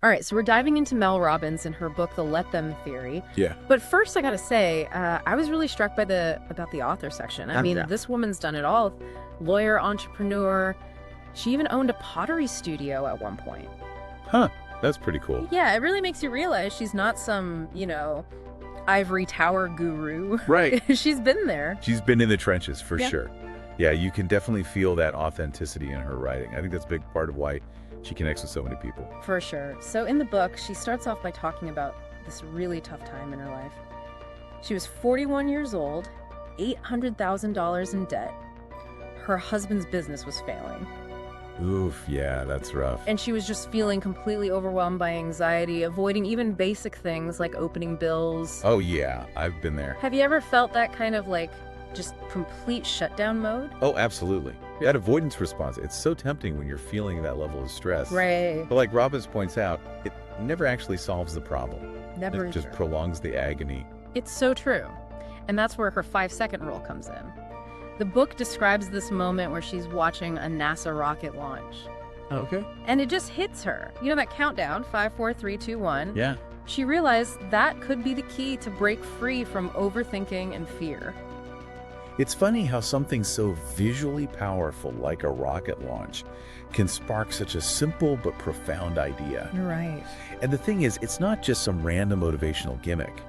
All right, so we're diving into Mel Robbins and her book, The Let Them Theory. Yeah. But first, I gotta say, I was really struck by about the author section. I mean, Yeah. this woman's done it all. Lawyer, entrepreneur. She even owned a pottery studio at one point. Huh. That's pretty cool. Yeah, it really makes you realize she's not some, ivory tower guru. Right. She's been there. She's been in the trenches for Yeah. sure. Yeah, you can definitely feel that authenticity in her writing. I think that's a big part of why she connects with so many people. For sure. So in the book, she starts off by talking about this really tough time in her life. She was 41 years old, $800,000 in debt. Her husband's business was failing. Oof, yeah, that's rough. And she was just feeling completely overwhelmed by anxiety, avoiding even basic things like opening bills. Oh yeah, I've been there. Have you ever felt that kind of just complete shutdown mode? Oh, absolutely. That avoidance response, it's so tempting when you're feeling that level of stress. Right. But like Robbins points out, it never actually solves the problem. Never. It just prolongs the agony. It's so true. And that's where her 5-second rule comes in. The book describes this moment where she's watching a NASA rocket launch. Okay. And it just hits her. You know that countdown, 5, 4, 3, 2, 1? Yeah. She realized that could be the key to break free from overthinking and fear. It's funny how something so visually powerful like a rocket launch can spark such a simple but profound idea. You're right. And the thing is, it's not just some random motivational gimmick.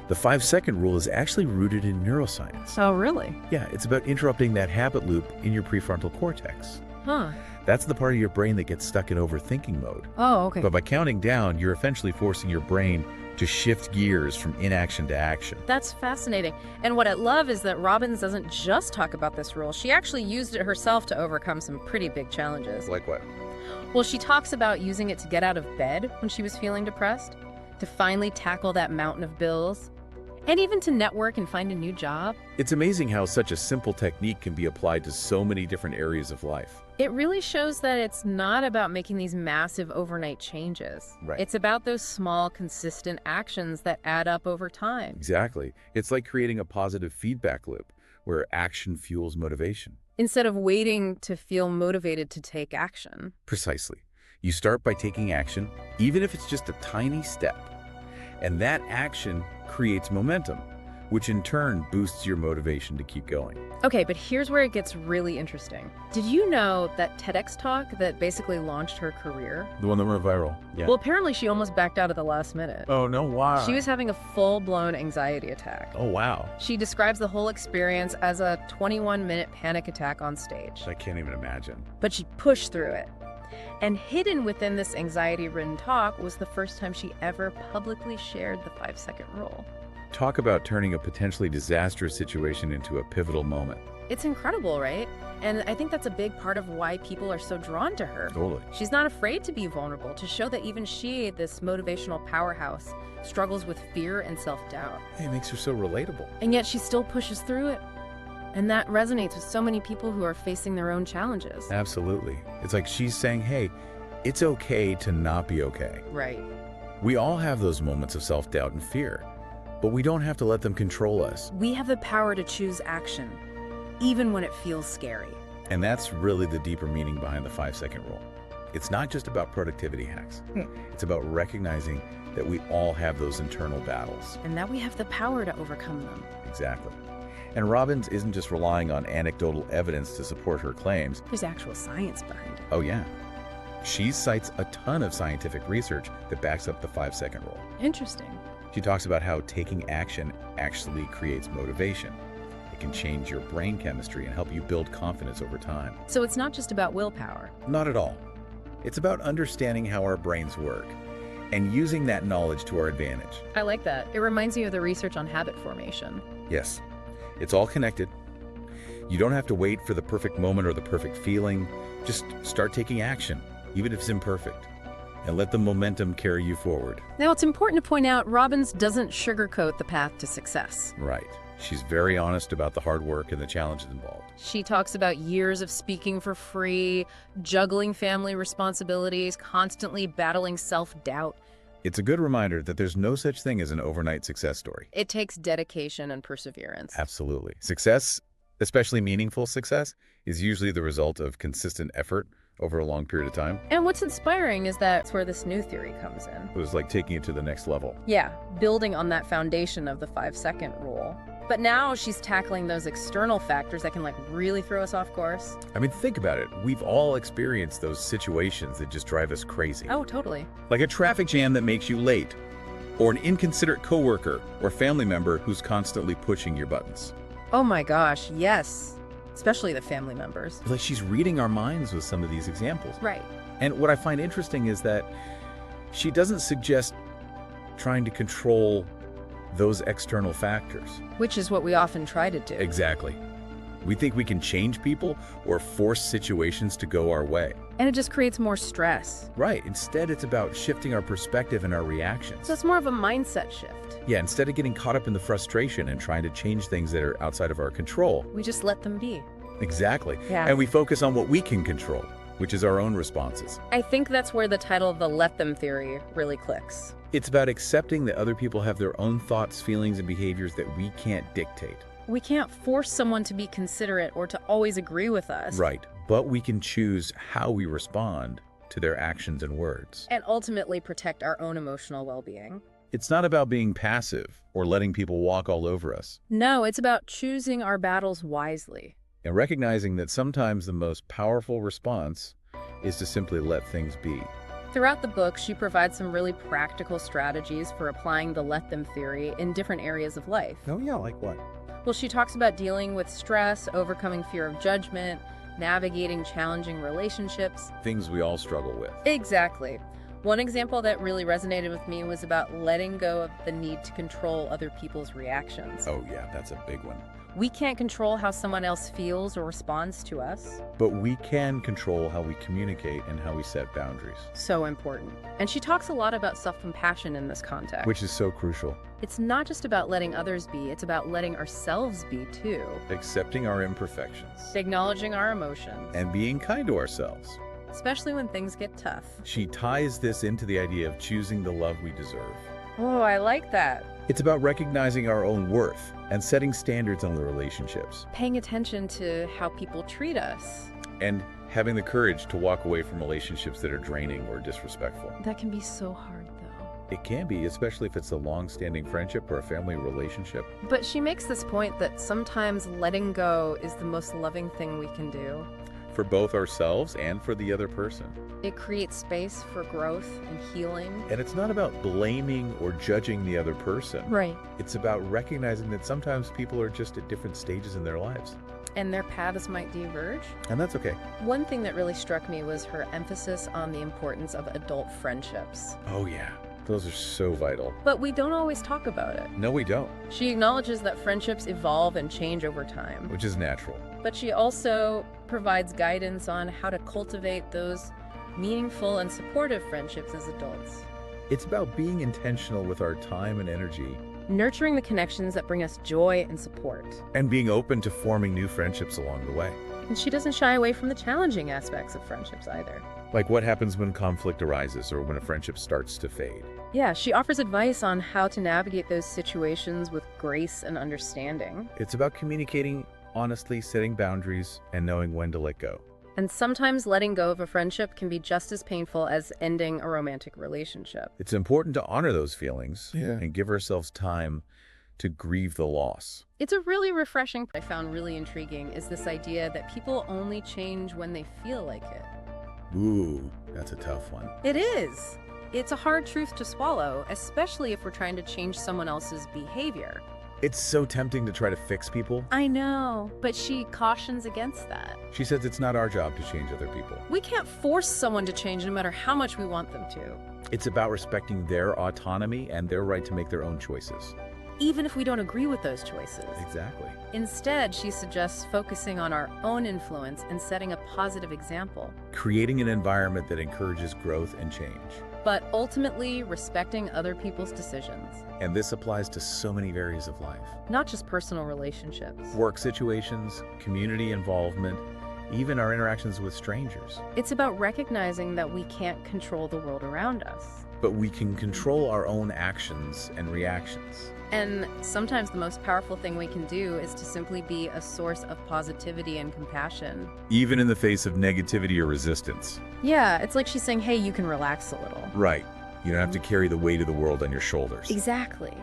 The 5-second rule is actually rooted in neuroscience. Oh, really? Yeah, it's about interrupting that habit loop in your prefrontal cortex. Huh. That's the part of your brain that gets stuck in overthinking mode. Oh, okay. But by counting down, you're essentially forcing your brain to shift gears from inaction to action. That's fascinating. And what I love is that Robbins doesn't just talk about this rule. She actually used it herself to overcome some pretty big challenges. Like what? Well, she talks about using it to get out of bed when she was feeling depressed, to finally tackle that mountain of bills, and even to network and find a new job. It's amazing how such a simple technique can be applied to so many different areas of life. It really shows that it's not about making these massive overnight changes. Right. It's about those small, consistent actions that add up over time. Exactly. It's like creating a positive feedback loop where action fuels motivation. Instead of waiting to feel motivated to take action. Precisely. You start by taking action, even if it's just a tiny step. And that action creates momentum, which in turn boosts your motivation to keep going. Okay, but here's where it gets really interesting. Did you know that TEDx talk that basically launched her career? The one that went viral. Yeah. Well, apparently she almost backed out at the last minute. Oh, no, why? She was having a full-blown anxiety attack. Oh, wow. She describes the whole experience as a 21-minute panic attack on stage. I can't even imagine. But she pushed through it. And hidden within this anxiety-ridden talk was the first time she ever publicly shared the 5-second rule. Talk about turning a potentially disastrous situation into a pivotal moment. It's incredible, right? And I think that's a big part of why people are so drawn to her. Totally. She's not afraid to be vulnerable, to show that even she, this motivational powerhouse, struggles with fear and self-doubt. Hey, it makes her so relatable. And yet she still pushes through it. And that resonates with so many people who are facing their own challenges. Absolutely. It's like she's saying, hey, it's okay to not be okay. Right. We all have those moments of self-doubt and fear, but we don't have to let them control us. We have the power to choose action, even when it feels scary. And that's really the deeper meaning behind the 5-second rule. It's not just about productivity hacks. It's about recognizing that we all have those internal battles. And that we have the power to overcome them. Exactly. And Robbins isn't just relying on anecdotal evidence to support her claims. There's actual science behind it. Oh yeah. She cites a ton of scientific research that backs up the 5-second rule. Interesting. She talks about how taking action actually creates motivation. It can change your brain chemistry and help you build confidence over time. So it's not just about willpower. Not at all. It's about understanding how our brains work and using that knowledge to our advantage. I like that. It reminds me of the research on habit formation. Yes, it's all connected. You don't have to wait for the perfect moment or the perfect feeling. Just start taking action, even if it's imperfect, and let the momentum carry you forward. Now, it's important to point out Robbins doesn't sugarcoat the path to success. Right. She's very honest about the hard work and the challenges involved. She talks about years of speaking for free, juggling family responsibilities, constantly battling self-doubt. It's a good reminder that there's no such thing as an overnight success story. It takes dedication and perseverance. Absolutely. Success, especially meaningful success, is usually the result of consistent effort over a long period of time. And what's inspiring is that's where this new theory comes in. It was like taking it to the next level. Yeah, building on that foundation of the 5-second rule. But now she's tackling those external factors that can really throw us off course. I mean, think about it. We've all experienced those situations that just drive us crazy. Oh, totally. Like a traffic jam that makes you late, or an inconsiderate coworker or family member who's constantly pushing your buttons. Oh my gosh, yes. Especially the family members. Like she's reading our minds with some of these examples. Right. And what I find interesting is that she doesn't suggest trying to control those external factors. Which is what we often try to do. Exactly. We think we can change people or force situations to go our way. And it just creates more stress. Right. Instead, it's about shifting our perspective and our reactions. So it's more of a mindset shift. Yeah, instead of getting caught up in the frustration and trying to change things that are outside of our control. We just let them be. Exactly. Yeah. And we focus on what we can control, which is our own responses. I think that's where the title of the Let Them theory really clicks. It's about accepting that other people have their own thoughts, feelings, and behaviors that we can't dictate. We can't force someone to be considerate or to always agree with us. Right. But we can choose how we respond to their actions and words. And ultimately protect our own emotional well-being. It's not about being passive or letting people walk all over us. No, it's about choosing our battles wisely. And recognizing that sometimes the most powerful response is to simply let things be. Throughout the book, she provides some really practical strategies for applying the Let Them theory in different areas of life. Oh yeah, like what? Well, she talks about dealing with stress, overcoming fear of judgment, navigating challenging relationships. Things we all struggle with. Exactly. One example that really resonated with me was about letting go of the need to control other people's reactions. Oh yeah, that's a big one. We can't control how someone else feels or responds to us. But we can control how we communicate and how we set boundaries. So important. And she talks a lot about self-compassion in this context. Which is so crucial. It's not just about letting others be, it's about letting ourselves be too. Accepting our imperfections. Acknowledging our emotions. And being kind to ourselves. Especially when things get tough. She ties this into the idea of choosing the love we deserve. Oh, I like that. It's about recognizing our own worth and setting standards on the relationships. Paying attention to how people treat us. And having the courage to walk away from relationships that are draining or disrespectful. That can be so hard, though. It can be, especially if it's a long-standing friendship or a family relationship. But she makes this point that sometimes letting go is the most loving thing we can do. For both ourselves and for the other person. It creates space for growth and healing. And it's not about blaming or judging the other person. Right. It's about recognizing that sometimes people are just at different stages in their lives. And their paths might diverge. And that's okay. One thing that really struck me was her emphasis on the importance of adult friendships. Oh yeah, those are so vital. But we don't always talk about it. No, we don't. She acknowledges that friendships evolve and change over time. Which is natural. But she also provides guidance on how to cultivate those meaningful and supportive friendships as adults. It's about being intentional with our time and energy. Nurturing the connections that bring us joy and support. And being open to forming new friendships along the way. And she doesn't shy away from the challenging aspects of friendships either. Like what happens when conflict arises or when a friendship starts to fade. Yeah, she offers advice on how to navigate those situations with grace and understanding. It's about communicating honestly, setting boundaries, and knowing when to let go. And sometimes letting go of a friendship can be just as painful as ending a romantic relationship. It's important to honor those feelings Yeah. and give ourselves time to grieve the loss. It's a really refreshing, I found really intriguing, is this idea that people only change when they feel like it. Ooh, that's a tough one. It is. It's a hard truth to swallow, especially if we're trying to change someone else's behavior. It's so tempting to try to fix people. I know, but she cautions against that. She says it's not our job to change other people. We can't force someone to change no matter how much we want them to. It's about respecting their autonomy and their right to make their own choices. Even if we don't agree with those choices. Exactly. Instead, she suggests focusing on our own influence and setting a positive example. Creating an environment that encourages growth and change. But ultimately, respecting other people's decisions. And this applies to so many areas of life. Not just personal relationships. Work situations, community involvement, even our interactions with strangers. It's about recognizing that we can't control the world around us. but we can control our own actions and reactions. And sometimes the most powerful thing we can do is to simply be a source of positivity and compassion. Even in the face of negativity or resistance. Yeah, it's like she's saying, hey, you can relax a little. Right. You don't have to carry the weight of the world on your shoulders. Exactly.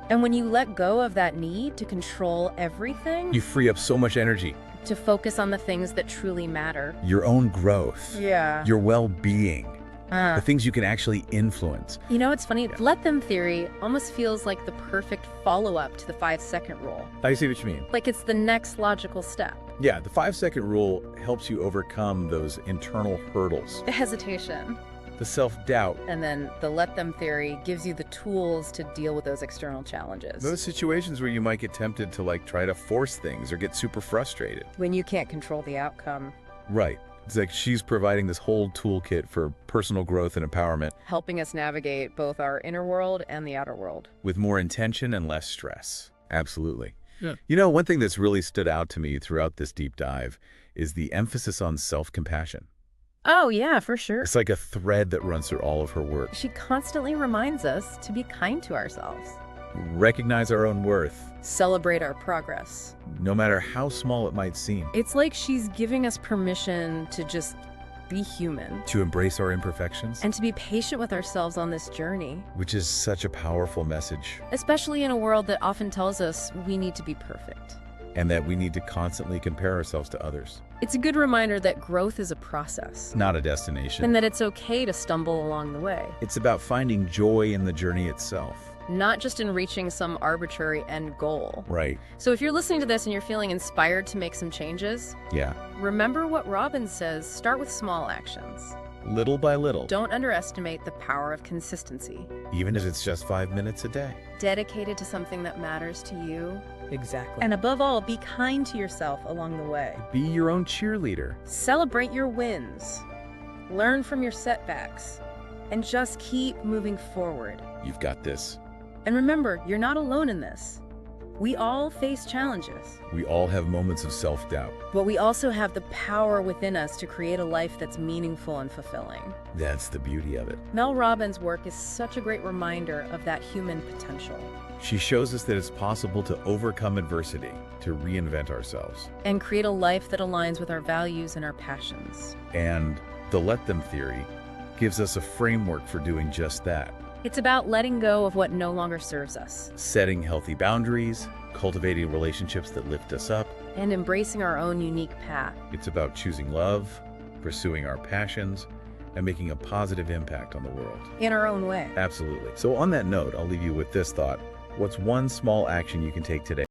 And when you let go of that need to control everything, You free up so much energy. to focus on the things that truly matter. Your own growth. Yeah. Your well-being. The things you can actually influence. You know, it's funny. Let them theory almost feels like the perfect follow-up to the 5-second rule. I see what you mean. Like it's the next logical step. Yeah, the 5-second rule helps you overcome those internal hurdles. The hesitation. The self-doubt. And then the let them theory gives you the tools to deal with those external challenges. Those situations where you might get tempted to try to force things or get super frustrated. When you can't control the outcome. Right. It's like she's providing this whole toolkit for personal growth and empowerment. Helping us navigate both our inner world and the outer world. With more intention and less stress. Absolutely. Yeah. You know, one thing that's really stood out to me throughout this deep dive is the emphasis on self-compassion. Oh, yeah, for sure. It's like a thread that runs through all of her work. She constantly reminds us to be kind to ourselves. Recognize our own worth, Celebrate our progress. no matter how small it might seem. It's like she's giving us permission to just be human. To embrace our imperfections, And to be patient with ourselves on this journey. which is such a powerful message. Especially in a world that often tells us we need to be perfect. And that we need to constantly compare ourselves to others. It's a good reminder that growth is a process. Not a destination. And that it's okay to stumble along the way. It's about finding joy in the journey itself. Not just in reaching some arbitrary end goal. Right. So if you're listening to this and you're feeling inspired to make some changes, Yeah. remember what Robbins says, start with small actions. Little by little. Don't underestimate the power of consistency. Even if it's just 5 minutes a day. Dedicated to something that matters to you. Exactly. And above all, be kind to yourself along the way. Be your own cheerleader. Celebrate your wins. Learn from your setbacks. And just keep moving forward. You've got this. And remember, you're not alone in this. We all face challenges, We all have moments of self-doubt. but we also have the power within us to create a life that's meaningful and fulfilling. That's the beauty of it. Mel Robbins' work is such a great reminder of that human potential. She shows us that it's possible to overcome adversity, to reinvent ourselves. And create a life that aligns with our values and our passions. And the let them theory gives us a framework for doing just that. It's about letting go of what no longer serves us. Setting healthy boundaries, cultivating relationships that lift us up. And embracing our own unique path. It's about choosing love, pursuing our passions, and making a positive impact on the world. In our own way. Absolutely. So on that note, I'll leave you with this thought. What's one small action you can take today